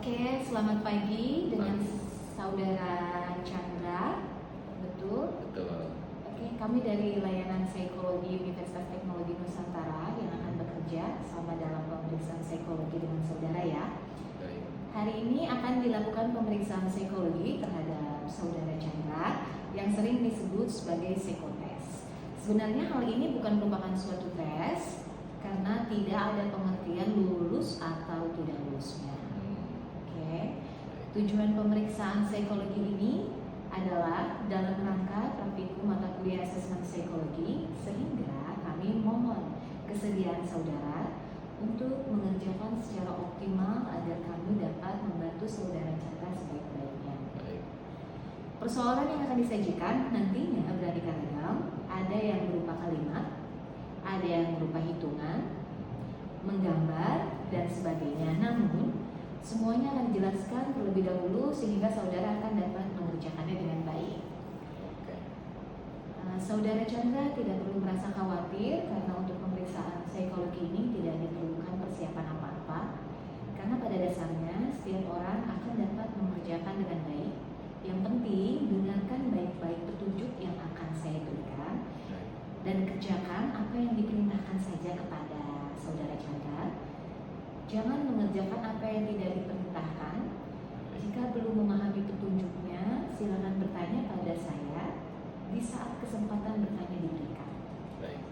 Oke, selamat pagi dengan saudara Chandra. Betul? Betul. Oke, kami dari layanan psikologi Universitas Teknologi Nusantara yang akan bekerja sama dalam pemeriksaan psikologi dengan saudara ya. Baik. Hari ini akan dilakukan pemeriksaan psikologi terhadap saudara Chandra yang sering disebut sebagai psikotes. Sebenarnya hal ini bukan merupakan suatu tes karena tidak ada pengertian lulus atau tidak lulusnya. Oke. Tujuan pemeriksaan psikologi ini adalah dalam rangka praktikum mata kuliah asesmen psikologi, sehingga kami mohon kesediaan saudara untuk mengerjakan secara optimal agar kami dapat membantu saudara Chandra sebaik-baiknya. Baik. Persoalan yang akan disajikan nantinya beraneka ragam, ada yang berupa kalimat, ada yang berupa hitungan, menggambar, dan sebagainya. Namun semuanya akan dijelaskan terlebih dahulu sehingga saudara akan dapat mengerjakannya dengan baik. Oke. Saudara Chandra tidak perlu merasa khawatir karena untuk pemeriksaan psikologi ini tidak diperlukan persiapan apa-apa, karena pada dasarnya setiap orang akan dapat mengerjakan dengan baik. Yang penting dengarkan baik-baik petunjuk yang akan saya berikan dan kerjakan apa yang diperintahkan saja kepada saudara Chandra. Jangan mengerjakan apa yang tidak diperintahkan. Jika belum memahami petunjuknya, silakan bertanya pada saya di saat kesempatan bertanya diberikan. Baik.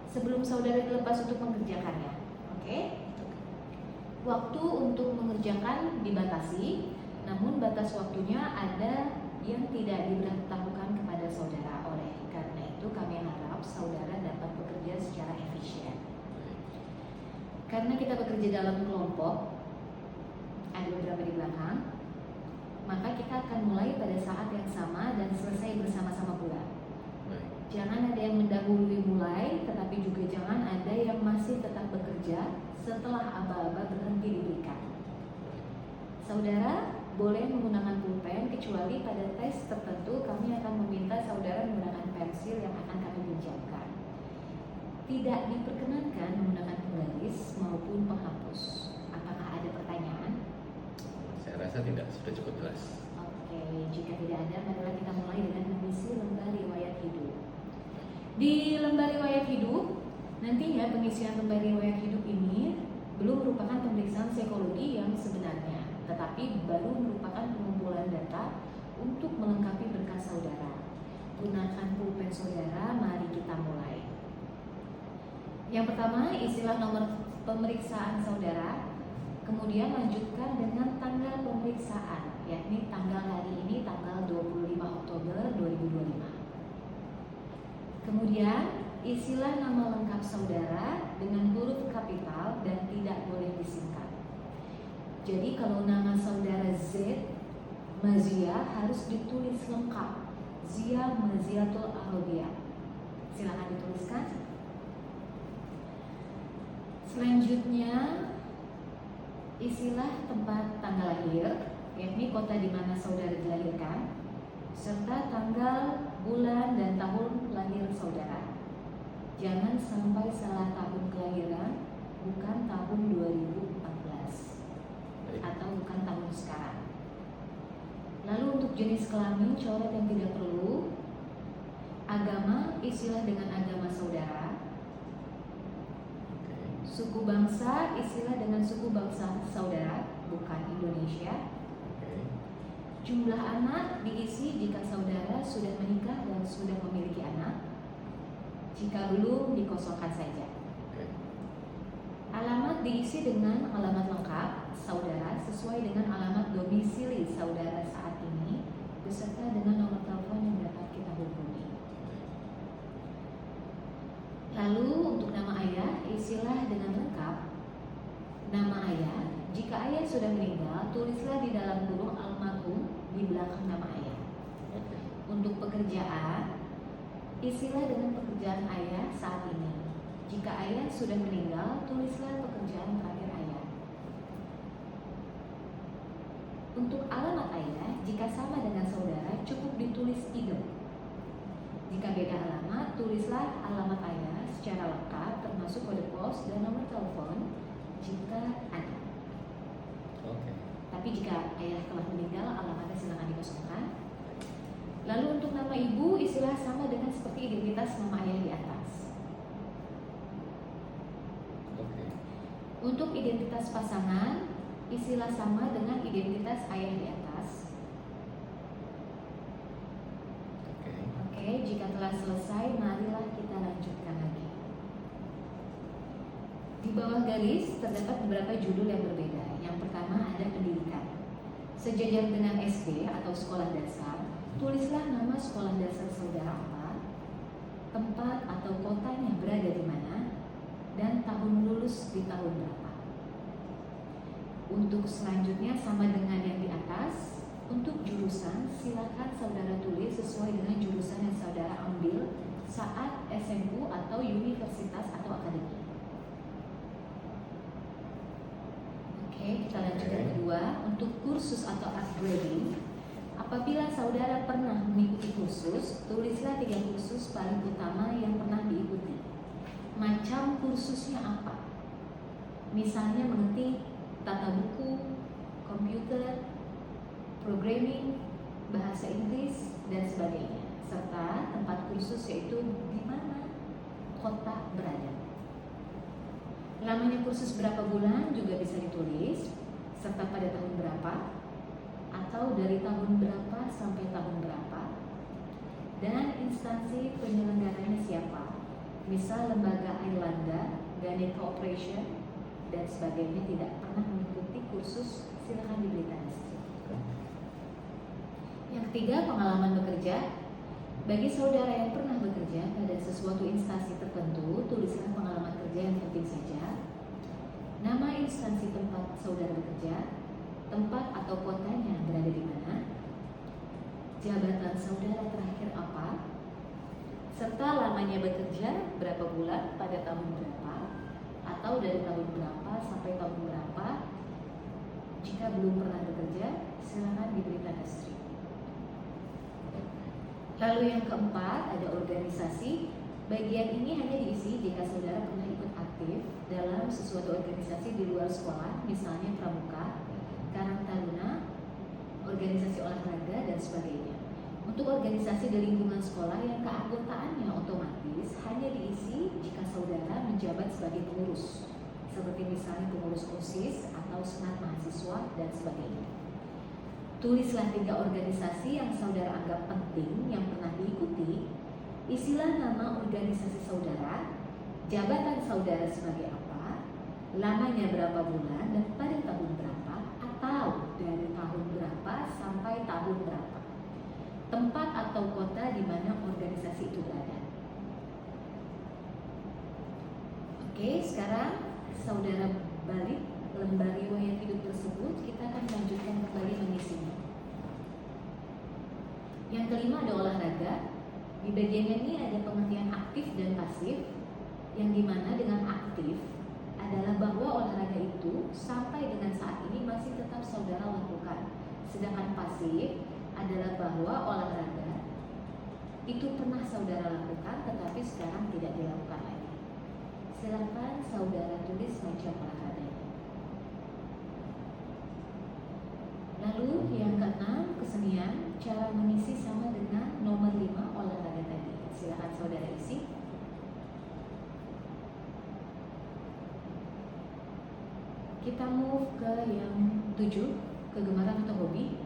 Sebelum saudara dilepas untuk mengerjakannya, oke? Waktu untuk mengerjakan dibatasi, namun batas waktunya ada yang tidak diberitahukan kepada saudara. Oleh karena itu kami harap saudara dapat bekerja secara efisien. Karena kita bekerja dalam kelompok, ada beberapa di belakang, maka kita akan mulai pada saat yang sama dan selesai bersama-sama pula. Baik. Jangan ada yang mendahului mulai, tetapi juga jangan ada yang masih tetap bekerja setelah aba-aba berhenti diberikan. Saudara boleh menggunakan pulpen, kecuali pada tes tertentu kami akan meminta saudara menggunakan pensil yang akan kami pinjamkan. Tidak diperkenankan menggunakan penggaris maupun penghapus. Apakah ada pertanyaan? Saya rasa tidak, sudah cukup jelas. Oke, jika tidak ada, marilah kita mulai dengan mengisi lembar riwayat hidup. Di lembar riwayat hidup, nantinya pengisian lembar riwayat hidup ini belum merupakan pemeriksaan psikologi yang sebenarnya, tetapi baru merupakan pengumpulan data untuk melengkapi berkas saudara. Gunakan pulpen saudara, mari kita mulai. Yang pertama, isilah nomor pemeriksaan saudara, kemudian lanjutkan dengan tanggal pemeriksaan, yakni tanggal hari ini tanggal 25 Oktober 2025. Kemudian, isilah nama lengkap saudara dengan huruf kapital dan tidak boleh disingkat. Jadi kalau nama saudara Z Mazia harus ditulis lengkap, Zia Maziatul Ahobia. Silakan dituliskan. Selanjutnya, isilah tempat tanggal lahir, yakni kota di mana saudara dilahirkan, serta tanggal, bulan, dan tahun lahir saudara. Jangan sampai salah tahun kelahiran, bukan tahun 2014 atau bukan tahun sekarang. Lalu untuk jenis kelamin, coret yang tidak perlu. Agama, isilah dengan agama saudara. Suku bangsa, isilah dengan suku bangsa saudara, bukan Indonesia. Jumlah anak diisi jika saudara sudah menikah dan sudah memiliki anak. Jika belum, dikosongkan saja. Alamat diisi dengan alamat lengkap saudara sesuai dengan alamat domisili saudara saat ini, beserta dengan nomor telepon yang dapat kita hubungi. Lalu untuk nama ayah, isilah dengan lengkap nama ayah. Jika ayah sudah meninggal, tulislah di dalam kurung almarhum di belakang nama ayah. Untuk pekerjaan, isilah dengan pekerjaan ayah saat ini. Jika ayah sudah meninggal, tulislah pekerjaan terakhir ayah. Untuk alamat ayah, jika sama dengan saudara, cukup ditulis idem. Jika beda alamat, tulislah alamat ayah secara lengkap termasuk kode pos dan nomor telepon jika ada. Oke. Tapi jika ayah telah meninggal, alamatnya silakan dikosongkan. Lalu untuk nama ibu, istilah sama dengan seperti identitas nama ayah di atas. Oke. Untuk identitas pasangan, istilah sama dengan identitas ayah di atas. Oke. Oke, jika telah selesai, marilah kita lanjutkan lagi. Di bawah garis terdapat beberapa judul yang berbeda. Yang pertama ada pendidikan. Sejajar dengan SD atau sekolah dasar, tulislah nama sekolah dasar saudara apa, tempat atau kotanya berada di mana, dan tahun lulus di tahun berapa. Untuk selanjutnya sama dengan yang di atas. Untuk jurusan, silakan saudara tulis sesuai dengan jurusan yang saudara ambil saat SMU atau universitas atau akademi. Oke, kita lanjut yang kedua. Untuk kursus atau upgrading, apabila saudara pernah mengikuti kursus, tulislah 3 kursus paling utama yang pernah diikuti. Macam kursusnya apa? Misalnya mengerti tata buku, komputer, programming, bahasa Inggris, dan sebagainya. Serta tempat kursus yaitu di mana kota berada. Lamanya kursus berapa bulan juga bisa ditulis, serta pada tahun berapa, atau dari tahun berapa sampai tahun berapa, dan instansi penyelenggaranya siapa. Misal lembaga Airlanda, Ghana Cooperation, dan sebagainya tidak pernah mengikuti kursus, silakan diberitahu. Yang ketiga, pengalaman bekerja. Bagi saudara yang pernah bekerja pada sesuatu instansi tertentu, tulislah pengalaman kerja yang penting saja. Nama instansi tempat saudara bekerja, tempat atau kotanya berada di mana, jabatan saudara terakhir apa, serta lamanya bekerja berapa bulan pada tahun berapa, atau dari tahun berapa sampai tahun berapa. Jika belum pernah bekerja, silakan diberi tanda strip. Lalu yang keempat ada organisasi. Bagian ini hanya diisi jika saudara pernah ikut aktif dalam sesuatu organisasi di luar sekolah, misalnya pramuka, karang taruna, organisasi olahraga, dan sebagainya. Untuk organisasi di lingkungan sekolah yang keanggotaannya otomatis hanya diisi jika saudara menjabat sebagai pengurus, seperti misalnya pengurus OSIS atau senat mahasiswa dan sebagainya. Tulislah 3 organisasi yang saudara anggap penting yang pernah diikuti. Isilah nama organisasi saudara, jabatan saudara sebagai apa, lamanya berapa bulan, dan pada tahun berapa, atau dari tahun berapa sampai tahun berapa. Tempat atau kota di mana organisasi itu berada. Oke, sekarang saudara balik lembar riwayat hidup tersebut, kita akan lanjutkan kembali mengisinya. Yang kelima ada olahraga. Di bagian ini ada pengertian aktif dan pasif, yang dimana dengan aktif adalah bahwa olahraga itu sampai dengan saat ini masih tetap saudara lakukan. Sedangkan pasif adalah bahwa olahraga itu pernah saudara lakukan tetapi sekarang tidak dilakukan lagi. Silakan saudara tulis macam olahraga. Lalu yang keenam, kesenian. Cara mengisi sama dengan nomor 5 olahraga tadi. Silakan saudara isi. Kita move ke yang 7, kegemaran atau hobi.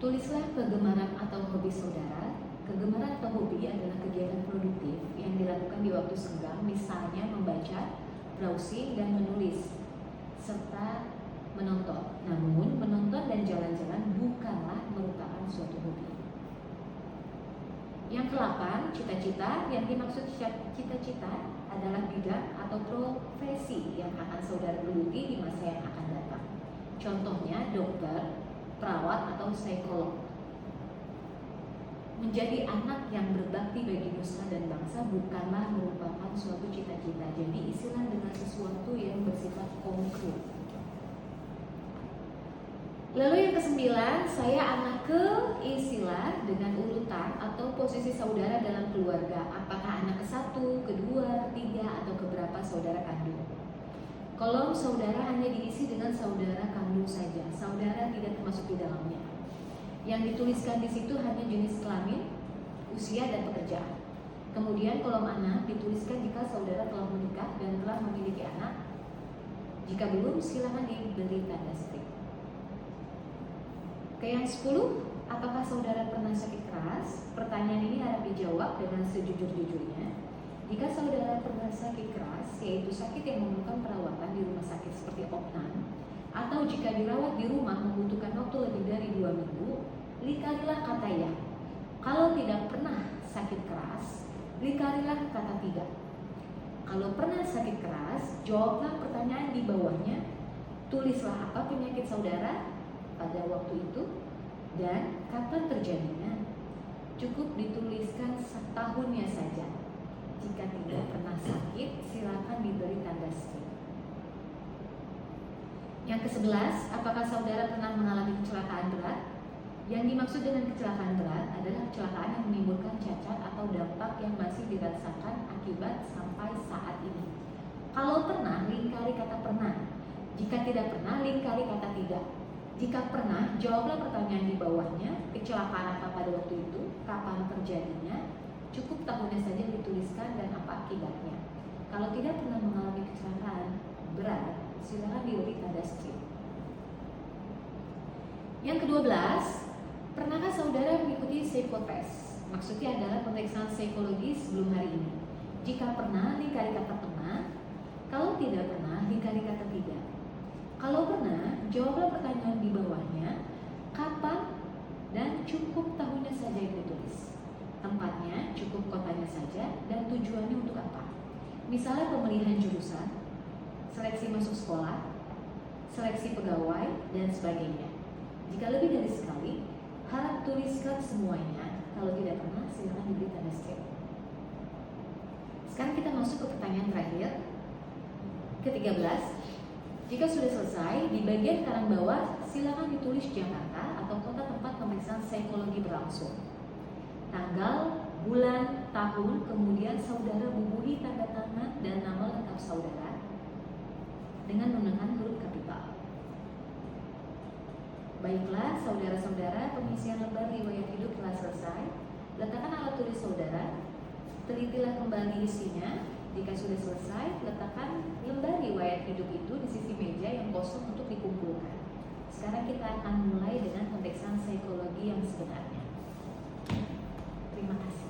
Tulislah kegemaran atau hobi saudara. Kegemaran atau hobi adalah kegiatan produktif yang dilakukan di waktu senggang, misalnya membaca, browsing, dan menulis, serta menonton. Namun, menonton dan jalan-jalan bukanlah merupakan suatu hobi. Yang ke-8, cita-cita. Yang dimaksud cita-cita adalah bidang atau profesi yang akan saudara geluti di masa yang akan datang. Contohnya dokter, perawat, atau psikolog. Menjadi anak yang berbakti bagi nusa dan bangsa bukanlah merupakan suatu cita-cita. Jadi isilah dengan sesuatu yang bersifat konkret. Lalu yang ke-9, saya anak ke, isilah dengan urutan atau posisi saudara dalam keluarga. Apakah anak ke-1, ke-2, 3, atau keberapa saudara kandung. Kolom saudara hanya diisi dengan saudara kandung saja. Saudara tidak termasuk di dalamnya. Yang dituliskan di situ hanya jenis kelamin, usia, dan pekerjaan. Kemudian kolom anak dituliskan jika saudara telah menikah dan telah memiliki anak. Jika belum, silakan diberi tanda strip. Ke yang 10, apakah saudara pernah sakit keras? Pertanyaan ini harap dijawab dengan sejujur-jujurnya. Jika saudara pernah sakit keras, yaitu sakit yang memerlukan perawatan di rumah sakit seperti opnam, atau jika dirawat di rumah membutuhkan waktu lebih dari 2 minggu, lingkarilah kata ya. Kalau tidak pernah sakit keras, lingkarilah kata tidak. Kalau pernah sakit keras, jawablah pertanyaan di bawahnya. Tulislah apa penyakit saudara pada waktu itu dan kapan terjadinya. Cukup dituliskan tahunnya saja. Jika tidak pernah sakit, silakan diberi tanda strip. Yang ke-11, apakah saudara pernah mengalami kecelakaan berat? Yang dimaksud dengan kecelakaan berat adalah kecelakaan yang menimbulkan cacat atau dampak yang masih dirasakan akibat sampai saat ini. Kalau pernah, lingkari kata pernah. Jika tidak pernah, lingkari kata tidak. Jika pernah, jawablah pertanyaan di bawahnya. Kecelakaan apa pada waktu itu? Kapan terjadinya? Cukup tahunnya saja dituliskan dan apa akibatnya. Kalau tidak pernah mengalami kecelakaan berat, silakan diberi tanda strip. Yang ke-12, pernahkah saudara mengikuti psikotest? Maksudnya adalah pemeriksaan psikologi sebelum hari ini. Jika pernah, lingkari kata pernah. Kalau tidak pernah, lingkari kata tidak. Kalau pernah, jawablah pertanyaan di bawahnya. Kapan dan cukup tahunnya saja yang ditulis. Tempatnya cukup kotanya saja dan tujuannya untuk apa. Misalnya pemilihan jurusan, seleksi masuk sekolah, seleksi pegawai, dan sebagainya. Jika lebih dari sekali, harap tuliskan semuanya. Kalau tidak pernah, silakan diberi tanda strip. Sekarang kita masuk ke pertanyaan terakhir. Ke-13, jika sudah selesai, di bagian kanan bawah silakan ditulis Jakarta atau kota tempat pemeriksaan psikologi berlangsung. Tanggal, bulan, tahun, kemudian saudara bubuhi tanda tangan dan nama lengkap saudara dengan menggunakan huruf kapital. Baiklah, saudara-saudara, pengisian lembar riwayat hidup telah selesai. Letakkan alat tulis saudara, telitilah kembali isinya. Jika sudah selesai, letakkan lembar riwayat hidup itu di sisi meja yang kosong untuk dikumpulkan. Sekarang kita akan mulai dengan pemeriksaan psikologi yang sebenarnya. Terima kasih.